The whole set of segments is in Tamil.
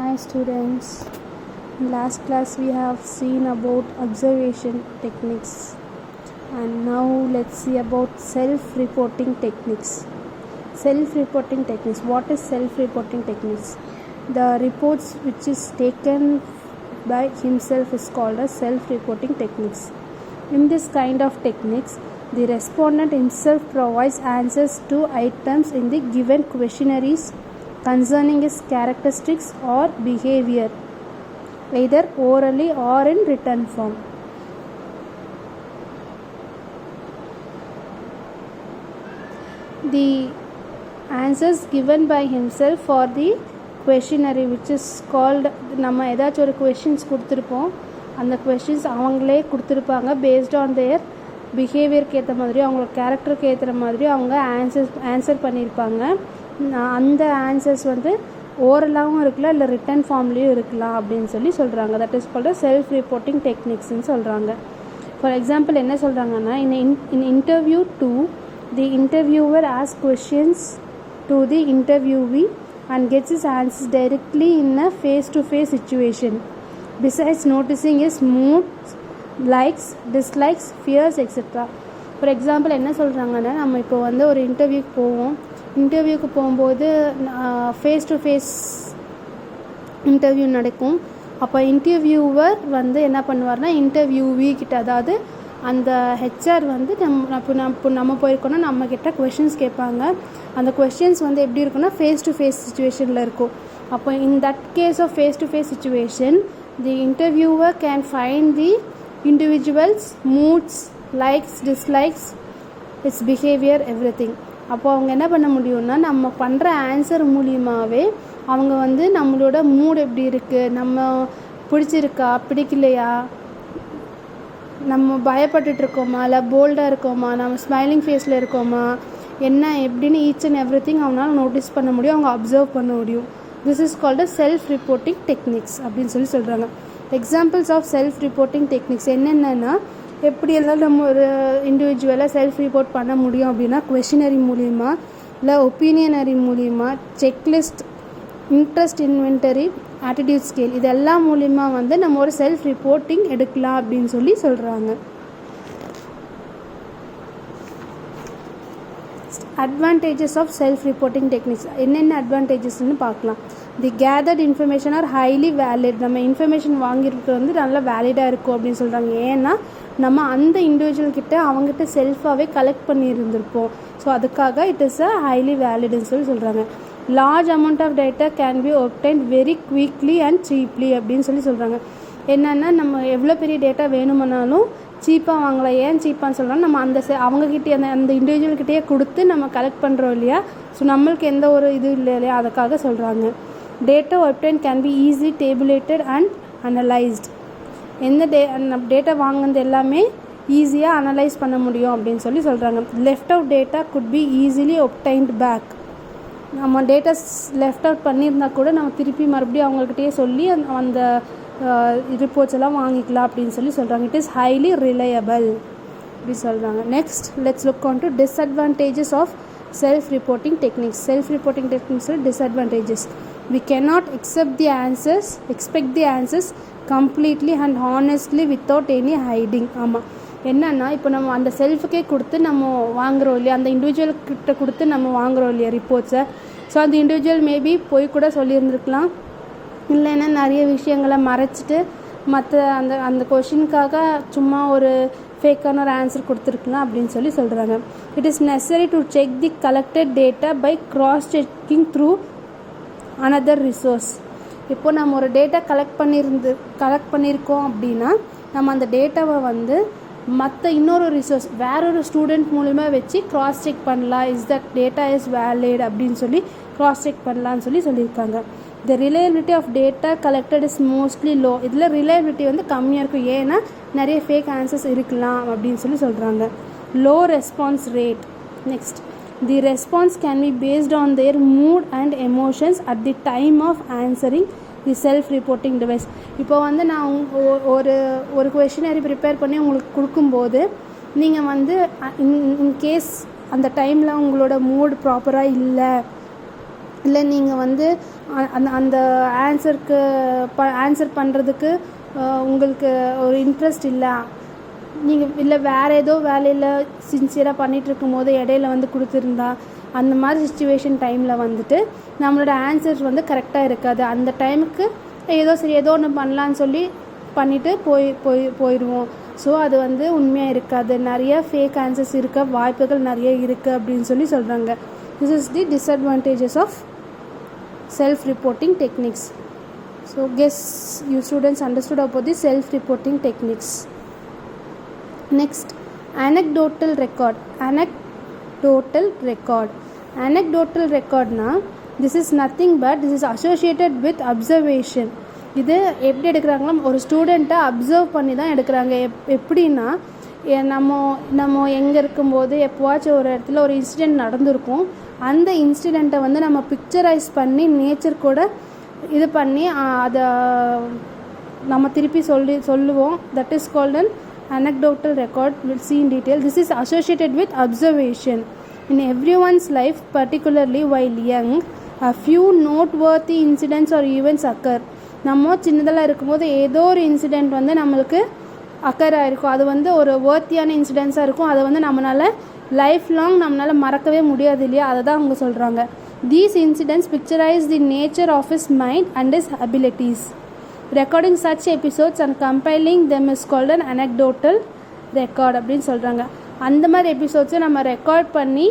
Hi students, in last class we have seen about observation techniques and now let's see about self-reporting techniques. Self-reporting techniques. What is self-reporting techniques? The reports which is taken by himself is called as self-reporting techniques. In this kind of techniques, the respondent himself provides answers to items in the given questionnaires concerning his characteristics or behavior, either orally or in written form. The answers given by himself for the questionnaire which is called நம்ம ஏதாச்சும் ஒரு questions கொடுத்துருப்போம், அந்த questions அவங்களே கொடுத்துருப்பாங்க பேஸ்ட் ஆன் தேர் பிஹேவியருக்கு ஏற்ற மாதிரி அவங்களோட கேரக்டருக்கு ஏற்ற மாதிரி அவங்க ஆன்சர் பண்ணியிருப்பாங்க. அந்த ஆன்சர்ஸ் வந்து ஓரலாகவும் இருக்கலாம் இல்லை ரிட்டன் ஃபார்ம்லேயும் இருக்கலாம் அப்படின்னு சொல்கிறாங்க. That is called self reporting டெக்னிக்ஸ்ன்னு சொல்கிறாங்க. ஃபார் எக்ஸாம்பிள் என்ன சொல்கிறாங்கன்னா, in interview 2 the interviewer ask questions to the interviewee and gets his answers directly in a face-to-face situation. Besides noticing his mood, likes, dislikes, fears, etc. For example, என்ன சொல்கிறாங்கன்னா, நம்ம இப்போ வந்து ஒரு இன்டர்வியூக்கு போகும்போது ஃபேஸ் டு ஃபேஸ் இன்டர்வியூ நடக்கும். அப்போ இன்டர்வியூவர் வந்து என்ன பண்ணுவார்னா, இன்டர்வியூவி கிட்ட, அதாவது அந்த ஹெச்ஆர் வந்து நம்ம போயிருக்கோன்னா நம்மக்கிட்ட கொஷின்ஸ் கேட்பாங்க. அந்த கொஷின்ஸ் வந்து எப்படி இருக்குன்னா ஃபேஸ் டு ஃபேஸ் சுச்சுவேஷனில் இருக்கும். அப்போ in that case of face to face situation the interviewer can find the individuals moods, likes, dislikes, its behaviour, everything. அப்போ அவங்க என்ன பண்ண முடியும்னா, நம்ம பண்ணுற ஆன்சர் மூலியமாகவே அவங்க வந்து நம்மளோட மூட் எப்படி இருக்குது, நம்ம பிடிச்சிருக்கா பிடிக்கலையா, நம்ம பயப்பட்டுட்ருக்கோமா இல்லை போல்டாக இருக்கோமா, நம்ம ஸ்மைலிங் ஃபேஸில் இருக்கோமா, என்ன எப்படின்னு ஈச் அண்ட் எவ்ரி திங் அவங்களால நோட்டீஸ் பண்ண முடியும், அவங்க அப்சர்வ் பண்ண முடியும். This is called self reporting techniques அப்படின்னு சொல்கிறாங்க. Examples of self reporting techniques என்னென்னா, எப்படியெல்லாம் நம்ம ஒரு இண்டிவிஜுவலாக செல்ஃப் ரிப்போர்ட் பண்ண முடியும் அப்படின்னா, கொஷினரி மூலிமா இல்லை ஒப்பீனியனரி மூலிமா, checklist, interest inventory, attitude scale, இதெல்லாம் மூலிமா வந்து நம்ம ஒரு செல்ஃப் ரிப்போர்ட்டிங் எடுக்கலாம் அப்படின்னு சொல்கிறாங்க. Advantages of self reporting techniques என்னென்ன அட்வான்டேஜஸ்ன்னு பார்க்கலாம். The gathered information are highly valid. நம்ம இன்ஃபர்மேஷன் வாங்கியிருக்கிறது வந்து நல்லா வேலிடாக இருக்கும் அப்படின்னு சொல்கிறாங்க. ஏன்னா நம்ம அந்த இண்டிவிஜுவல் கிட்ட அவங்ககிட்ட செல்ஃபாகவே கலெக்ட் பண்ணியிருந்திருப்போம். ஸோ அதுக்காக இட் இஸ் அ ஹைலி வேலிட்னு சொல்கிறாங்க. Large amount of data can be obtained very quickly and cheaply அப்படின்னு சொல்கிறாங்க. என்னென்னா, நம்ம எவ்வளோ பெரிய டேட்டா வேணுமானாலும் சீப்பாக வாங்கலாம். ஏன் சீப்பான்னு சொல்கிறோம், நம்ம அவங்கக்கிட்டே அந்த இண்டிவிஜுவல்கிட்டயே கொடுத்து நம்ம கலெக்ட் பண்ணுறோம் இல்லையா. ஸோ நம்மளுக்கு எந்த ஒரு இது இல்லை இல்லையா, அதுக்காக சொல்கிறாங்க. Data obtain can be easy tabulated and analysed. எந்த டேட்டா வாங்கினது எல்லாமே ஈஸியாக அனலைஸ் பண்ண முடியும் அப்படின்னு சொல்கிறாங்க. Left out data could be easily obtained back. நம்ம டேட்டாஸ் லெஃப்ட் அவுட் பண்ணியிருந்தா கூட நம்ம திருப்பி மறுபடியும் அவங்கக்கிட்டே சொல்லி அந்த ரிப்போர்ட்ஸ் எல்லாம் வாங்கிக்கலாம் அப்படின்னு சொல்கிறாங்க. இட் இஸ் ஹைலி ரிலையபிள் அப்படி சொல்கிறாங்க. Next let's look on to disadvantages of self reporting techniques. Self reporting டெக்னிக்ஸில் disadvantages. we cannot expect the answers completely and honestly without any hiding. ஆமாம், என்னன்னா இப்போ நம்ம அந்த செல்ஃபுக்கே கொடுத்து நம்ம வாங்குகிறோம் இல்லையா, அந்த இண்டிவிஜுவல்கிட்ட கொடுத்து நம்ம வாங்குகிறோம் இல்லையா ரிப்போர்ட்ஸை. ஸோ அந்த இண்டிவிஜுவல் மேபி போய் கூட சொல்லியிருந்துருக்கலாம், இல்லைன்னா நிறைய விஷயங்களை மறைச்சிட்டு மற்ற அந்த கொஷினுக்காக சும்மா ஒரு ஃபேக்கான ஒரு ஆன்சர் கொடுத்துருக்கலாம் அப்படின்னு சொல்கிறாங்க. It is necessary to check the collected data by cross checking through another resource. இப்போ நம்ம ஒரு டேட்டா கலெக்ட் பண்ணியிருக்கோம் அப்படின்னா நம்ம அந்த டேட்டாவை வந்து மற்ற இன்னொரு ரிசோர்ஸ் வேறொரு ஸ்டூடெண்ட் மூலிமா வச்சு கிராஸ் செக் பண்ணலாம். Is that data is valid அப்படின்னு கிராஸ் செக் பண்ணலான்னு சொல்லியிருக்காங்க. The reliability of data collected is mostly low. இதில் ரிலையபிலிட்டி வந்து கம்மியாக இருக்கும், ஏன்னா நிறைய ஃபேக் ஆன்சர்ஸ் இருக்கலாம் அப்படின்னு சொல்கிறாங்க. Low response rate. Next, the response can be based on their mood and emotions at the time of answering the self-reporting device. இப்போ வந்து நான் ஒரு கொஷினரி ப்ரிப்பேர் பண்ணி உங்களுக்கு கொடுக்கும்போது நீங்கள் வந்து இன்கேஸ் அந்த டைமில் உங்களோட மூட் ப்ராப்பராக இல்லை இல்லை நீங்கள் வந்து அந்த அந்த ஆன்சர் பண்ணுறதுக்கு உங்களுக்கு ஒரு இன்ட்ரெஸ்ட் இல்லை, நீங்கள் இல்லை வேறு ஏதோ வேலையில் சின்சியராக பண்ணிகிட்ருக்கும் போது இடையில வந்து கொடுத்துருந்தா, அந்த மாதிரி சுச்சுவேஷன் டைமில் வந்துட்டு நம்மளோட ஆன்சர்ஸ் வந்து கரெக்டாக இருக்காது. அந்த டைமுக்கு ஏதோ ஒன்று பண்ணலான்னு சொல்லி பண்ணிவிட்டு போயிடுவோம். ஸோ அது வந்து உண்மையாக இருக்காது. நிறைய ஃபேக் ஆன்சர்ஸ் இருக்க வாய்ப்புகள் நிறைய இருக்குது அப்படின்னு சொல்லி சொல்கிறாங்க. This is the disadvantages of self-reporting techniques. So guess you students understood about the self-reporting techniques. Next, anecdotal record. Anecdotal record na, this is nothing but this is associated with observation. இது எப்படி எடுக்கிறாங்கன்னா, ஒரு ஸ்டூடெண்ட்டை அப்சர்வ் பண்ணி தான் எடுக்கிறாங்க. எப்படின்னா, நம்ம எங்கே இருக்கும்போது எப்போவாச்சும் ஒரு இடத்துல ஒரு இன்சிடெண்ட் நடந்திருக்கும். அந்த இன்சிடெண்ட்டை வந்து நம்ம பிக்சரைஸ் பண்ணி நேச்சர் கூட இது பண்ணி அதை நம்ம திருப்பி சொல்லுவோம். That is called an anecdotal record. We'll see in detail. This is associated with observation. In everyone's life, particularly while young, a few noteworthy incidents or events occur. நம்ம சின்னதெல்லாம் இருக்கும்போது ஏதோ ஒரு இன்சிடெண்ட் வந்து நம்மளுக்கு அக்கர் ஆகிருக்கும். அது வந்து ஒரு வேர்த்தியான இன்சிடென்ட்ஸாக இருக்கும். அதை வந்து நம்மளால் லைஃப் லாங் நம்மளால் மறக்கவே முடியாது இல்லையா? அதை தான் அவங்க சொல்கிறாங்க. These incidents picturise the nature of his mind and his abilities. Recording such episodes and compiling them is called an anecdotal record அப்படின்னு சொல்கிறாங்க. அந்த மாதிரி எபிசோட்ஸை நம்ம ரெக்கார்ட் பண்ணி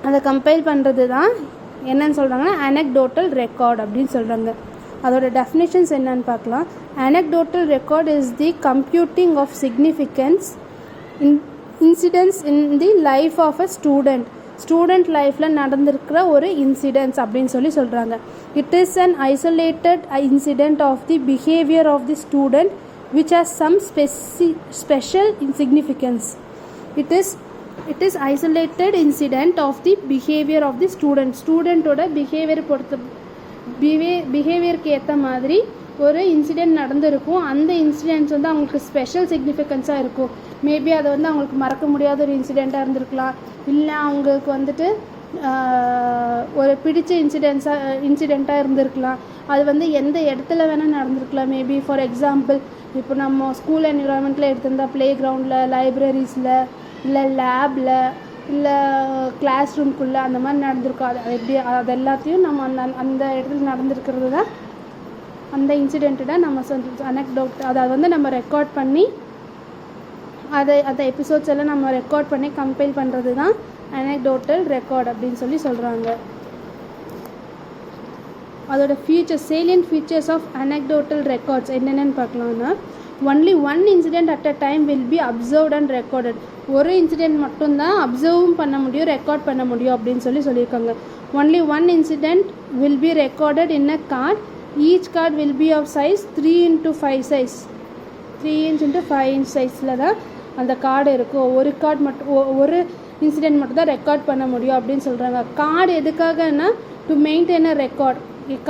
அதை கம்பைல் பண்ணுறது தான் என்னன்னு சொல்கிறாங்கன்னா anecdotal ரெக்கார்ட் அப்படின்னு சொல்கிறாங்க. அதோட டெஃபினேஷன்ஸ் என்னன்னு பார்க்கலாம். anecdotal record is the computing of significance incidents in the life of a student லைஃப்பில் நடந்திருக்கிற ஒரு இன்சிடென்ட்ஸ் அப்படின்னு சொல்கிறாங்க. It is an isolated incident of the behaviour of the student which has some special significance. It is isolated incident of the behavior of the student ஓட பிஹேவியருக்கு ஏற்ற மாதிரி ஒரு இன்சிடெண்ட் நடந்திருக்கும். அந்த இன்சிடென்ட்ஸ் வந்து அவங்களுக்கு ஸ்பெஷல் சிக்னிஃபிகன்ஸாக இருக்கும். மேபி அதை வந்து அவங்களுக்கு மறக்க முடியாத ஒரு இன்சிடெண்ட்டாக இருந்திருக்கலாம். இல்லை அவங்களுக்கு வந்துட்டு ஒரு பிடிச்ச இன்சிடெண்ட்டாக இருந்திருக்கலாம். அது வந்து எந்த இடத்துல வேணால் நடந்திருக்கலாம். மேபி ஃபார் எக்ஸாம்பிள், இப்போ நம்ம ஸ்கூல் என்விரான்மெண்ட்டில் எடுத்திருந்தால் ப்ளே கிரவுண்டில், லைப்ரரிஸில், இல்லை லேபில், இல்லை கிளாஸ் ரூம்குள்ளே அந்த மாதிரி நடந்திருக்கும். அது எப்படி அது எல்லாத்தையும் நம்ம அந்த இடத்துல நடந்திருக்கிறது தான் அந்த இன்சிடெண்ட்டு தான் நம்ம anecdote. அதை வந்து நம்ம ரெக்கார்ட் பண்ணி அந்த எபிசோட்ஸ் எல்லாம் நம்ம ரெக்கார்ட் பண்ணி கம்பைல் பண்ணுறது தான் anecdotal ரெக்கார்ட் அப்படின்னு சொல்கிறாங்க. அதோட salient features of anecdotal records என்னென்னு பார்க்கலாம்னா, only one incident at a time will be observed and recorded. ஒரு இன்சிடெண்ட் மட்டும்தான் அப்சர்வும் பண்ண முடியும், ரெக்கார்ட் பண்ண முடியும் அப்படின்னு சொல்லியிருக்காங்க. only one incident will be recorded in a card. each card will be of size 3x5 size. 3 inch x 5 inch சைஸில் தான் அந்த கார்டு இருக்கும். ஒரு இன்சிடெண்ட் மட்டும் தான் ரெக்கார்ட் பண்ண முடியும் அப்படின்னு சொல்கிறாங்க. கார்டு எதுக்காகனா to maintain a record.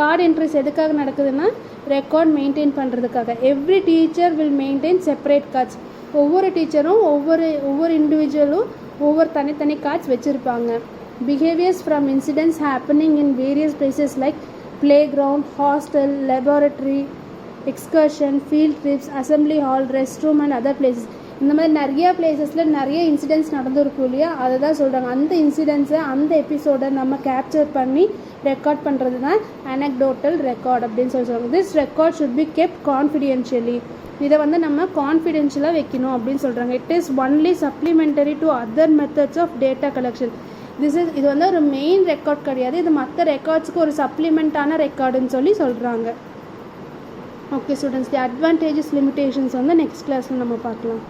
Card entries எதுக்காக நடக்குதுன்னா ரெக்கார்ட் மெயின்டைன் பண்ணுறதுக்காக. Every teacher will maintain separate cards. ஒவ்வொரு டீச்சரும் ஒவ்வொரு இண்டிவிஜுவலும் ஒவ்வொரு தனித்தனி கார்ட்ஸ் வச்சுருப்பாங்க. Behaviours from incidents happening in various places like play ground, hostel, laboratory, excursion, field trips, assembly hall, rest room and other places. இந்த மாதிரி நிறைய பிளேசஸில் நிறைய இன்சிடென்ட்ஸ் நடந்துருக்கும் இல்லையா? அதை தான் சொல்கிறாங்க. அந்த இன்சிடென்ட்ஸை அந்த எபிசோடை நம்ம கேப்சர் பண்ணி ரெக்கார்ட் பண்ணுறது தான் anecdotal ரெக்கார்ட் அப்படின்னு சொல்கிறாங்க. This record should be kept confidentially. இதை வந்து நம்ம கான்ஃபிடென்ஷியலாக வைக்கணும் அப்படின்னு சொல்கிறாங்க. It is only supplementary to other methods of data collection. இது வந்து ஒரு மெயின் ரெக்கார்ட் கிடையாது. இது மற்ற ரெக்கார்ட்ஸுக்கு ஒரு சப்ளிமெண்ட்டான ரெக்கார்டுன்னு சொல்கிறாங்க. ஓகே ஸ்டூடெண்ட்ஸ், தி அட்வான்டேஜஸ் லிமிடேஷன்ஸ் வந்து நெக்ஸ்ட் கிளாஸில் நம்ம பார்க்கலாம்.